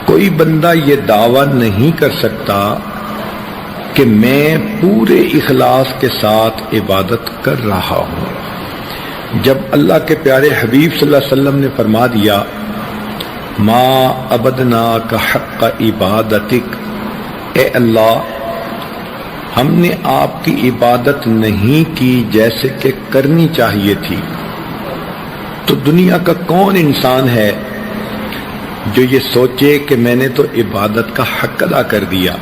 کوئی بندہ یہ دعویٰ نہیں کر سکتا کہ میں پورے اخلاص کے ساتھ عبادت کر رہا ہوں۔ جب اللہ کے پیارے حبیب صلی اللہ علیہ وسلم نے فرما دیا ما عبدناک حق عبادتک، اے اللہ ہم نے آپ کی عبادت نہیں کی جیسے کہ کرنی چاہیے تھی، تو دنیا کا کون انسان ہے جو یہ سوچے کہ میں نے تو عبادت کا حق ادا کر دیا۔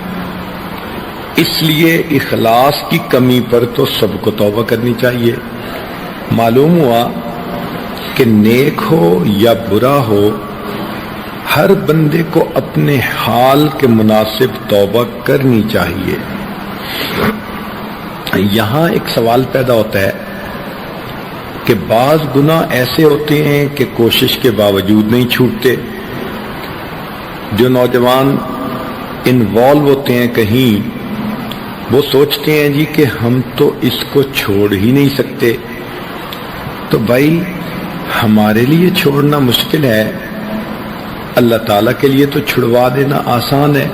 اس لیے اخلاص کی کمی پر تو سب کو توبہ کرنی چاہیے۔ معلوم ہوا کہ نیک ہو یا برا ہو، ہر بندے کو اپنے حال کے مناسب توبہ کرنی چاہیے۔ یہاں ایک سوال پیدا ہوتا ہے کہ بعض گناہ ایسے ہوتے ہیں کہ کوشش کے باوجود نہیں چھوٹتے۔ جو نوجوان انوالو ہوتے ہیں کہیں، وہ سوچتے ہیں جی کہ ہم تو اس کو چھوڑ ہی نہیں سکتے۔ تو بھائی ہمارے لیے چھوڑنا مشکل ہے، اللہ تعالیٰ کے لیے تو چھڑوا دینا آسان ہے۔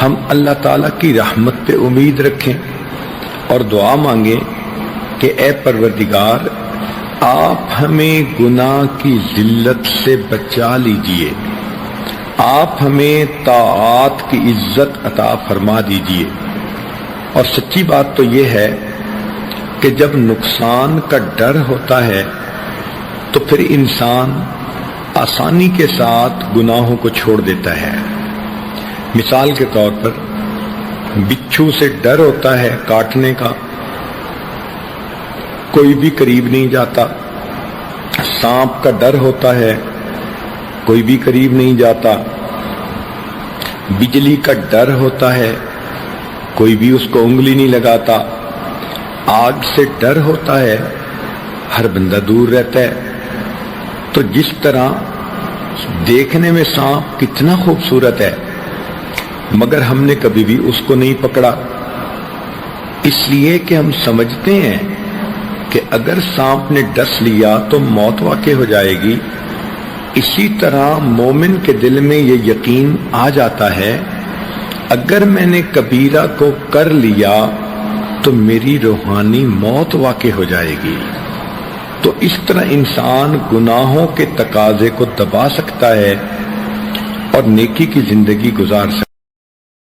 ہم اللہ تعالیٰ کی رحمت پہ امید رکھیں اور دعا مانگیں کہ اے پروردگار آپ ہمیں گناہ کی ذلت سے بچا لیجئے، آپ ہمیں طاعات کی عزت عطا فرما دیجئے۔ اور سچی بات تو یہ ہے کہ جب نقصان کا ڈر ہوتا ہے تو پھر انسان آسانی کے ساتھ گناہوں کو چھوڑ دیتا ہے۔ مثال کے طور پر بچھو سے ڈر ہوتا ہے کاٹنے کا، کوئی بھی قریب نہیں جاتا۔ سانپ کا ڈر ہوتا ہے، کوئی بھی قریب نہیں جاتا۔ بجلی کا ڈر ہوتا ہے، کوئی بھی اس کو انگلی نہیں لگاتا۔ آگ سے ڈر ہوتا ہے، ہر بندہ دور رہتا ہے۔ تو جس طرح دیکھنے میں سانپ کتنا خوبصورت ہے، مگر ہم نے کبھی بھی اس کو نہیں پکڑا، اس لیے کہ ہم سمجھتے ہیں کہ اگر سانپ نے ڈس لیا تو موت واقع ہو جائے گی۔ اسی طرح مومن کے دل میں یہ یقین آ جاتا ہے اگر میں نے کبیرہ کو کر لیا تو میری روحانی موت واقع ہو جائے گی۔ تو اس طرح انسان گناہوں کے تقاضے کو دبا سکتا ہے اور نیکی کی زندگی گزار سکتا ہے۔